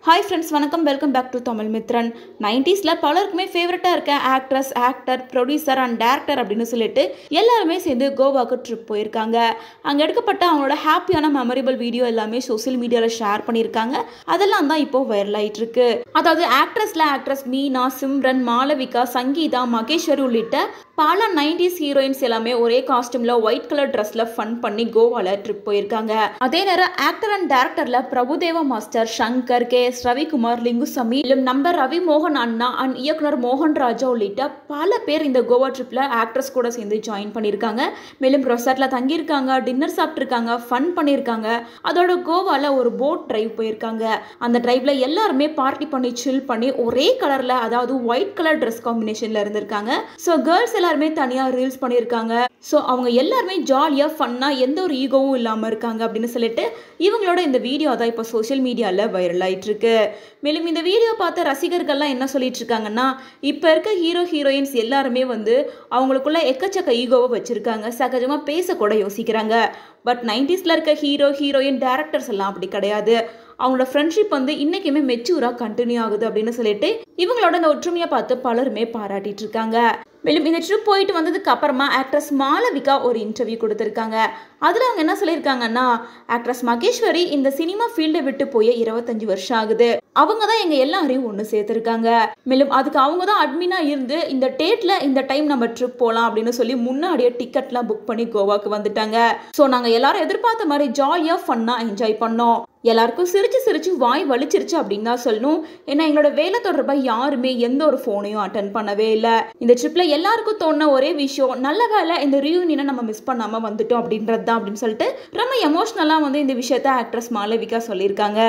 Hi friends, வணக்கம் welcome back to Tamil Mithran. 90sல பலருக்குமே ஃபேவரட்டா இருக்க actress, actor, producer and director அப்படின்னு சொல்லிட்டு எல்லாருமே சேர்ந்து கோவாக்கு ட்ரிப் போயிருக்காங்க. அங்கே எடுக்கப்பட்ட அவங்களோட ஹாப்பியான மெமரபிள் வீடியோ எல்லாமே சோசியல் மீடியாவில் ஷேர் பண்ணியிருக்காங்க. அதெல்லாம் தான் இப்போ வைரல் ஆகிட்டு இருக்கு. அதாவது ஆக்ட்ரஸ் மீனா, சிம்ரன், மாளவிகா, சங்கீதா, மகேஸ்வரி உள்ளிட்ட பல 90s ஹீரோயின்ஸ் எல்லாமே ஒரே காஸ்டியூம்ல ஒயிட் கலர் ட்ரெஸ்ல ஃபன் பண்ணி கோவால ட்ரிப் போயிருக்காங்க. அதே நேரம் ஆக்டர் அண்ட் டைரக்டர்ல பிரபுதேவா மாஸ்டர், சங்கர், கே ரவிக்குமார், லிங்குசாமி, நம்பர் ரவி மோகன் அண்ணா அண்ட் இயக்குனர் மோகன் ராஜா உள்ளிட்ட பல பேர் இந்த கோவா ட்ரிப்ல ஆக்ட்ரஸ் கூட சேர்ந்து ஜாயின் பண்ணியிருக்காங்க. மேலும் ரெசார்ட்ல தங்கியிருக்காங்க, டின்னர் சாப்பிட்டுருக்காங்க, ஃபன் பண்ணியிருக்காங்க. அதோட கோவால ஒரு போட் டிரைவ் போயிருக்காங்க. அந்த டிரைவ்ல எல்லாருமே பார்ட்டி பண்ணி சில் பண்ணி ஒரே கலர்ல, அதாவது ஒயிட் கலர் ட்ரெஸ் காம்பினேஷன்ல இருந்திருக்காங்க. ஸோ கேர்ள்ஸ் எல்லாருமே தனியா ரீல்ஸ் பண்ணியிருக்காங்க. ஸோ அவங்க எல்லாருமே ஜாலியா ஃபன்னா எந்த ஒரு ஈகோவும் இல்லாம இருக்காங்க அப்படின்னு சொல்லிட்டு இவங்களோட இந்த வீடியோ தான் இப்போ சோசியல் மீடியால வைரல் ஆயிட்டு இருக்கு. மேலும் இந்த வீடியோ பார்த்த ரசிகர்கள்லாம் என்ன சொல்லிட்டு இருக்காங்கன்னா, இப்போ இருக்க ஹீரோயின்ஸ் எல்லாருமே அவங்களுக்குள்ள எக்கச்சக்க ஈகோவை வச்சிருக்காங்க. சகஜமா பேசக்கூட யோசிக்கிறாங்க. பட் 90sல இருக்க ஹீரோயின் டைரக்டர்ஸ் எல்லாம் அப்படி கிடையாது. அவங்களோட ஃப்ரெண்ட்ஷிப் இன்னைக்குமே மெச்சூராக கண்டினியூ ஆகுது அப்படின்னு சொல்லிட்டு இவங்களோட இந்த ஒற்றுமையை பார்த்து பலருமே பாராட்டிட்டு இருக்காங்க. மேலும் இந்த ட்ரிப் போயிட்டு வந்ததுக்கு அப்புறமா ஆக்ட்ரஸ் மாளவிகா ஒரு இன்டர்வியூ கொடுத்துருக்காங்க. அதில் அவங்க என்ன சொல்லியிருக்காங்கன்னா, ஆக்ட்ரஸ் மகேஸ்வரி இந்த சினிமா ஃபீல்டை விட்டு போய் 25 வருஷம் ஆகுது. அவங்க தான் எங்கள் எல்லாரையும் ஒன்று சேர்த்துருக்காங்க. மேலும் அதுக்கு அவங்க தான் அட்மினாக இருந்து இந்த டேட்டில் இந்த டைம் நம்ம ட்ரிப் போகலாம் அப்படின்னு சொல்லி முன்னாடியே டிக்கெட்லாம் புக் பண்ணி கோவாக்கு வந்துட்டாங்க. ஸோ நாங்கள் எல்லாரும் எதிர்பார்த்த மாதிரி ஜாலியாக ஃபன்னாக என்ஜாய் பண்ணோம். எல்லாருக்கும் சிரிச்சு வாய் வலிச்சிருச்சு அப்படின்னு தான் சொல்லணும். ஏன்னா எங்களோட வேலை தொடர்பாக யாருமே எந்த ஒரு ஃபோனையும் அட்டன் பண்ணவே இல்லை. இந்த ட்ரிப்ல எல்லாருக்கும் தோணுன ஒரே விஷயம், நல்ல வேலை இந்த ரியூனியனை நம்ம மிஸ் பண்ணாமல் வந்துட்டோம் அப்படின்றது தான் அப்படின்னு சொல்லிட்டு ரொம்ப எமோஷ்னலாக இந்த விஷயத்த ஆக்ட்ரஸ் மாளவிகா சொல்லியிருக்காங்க.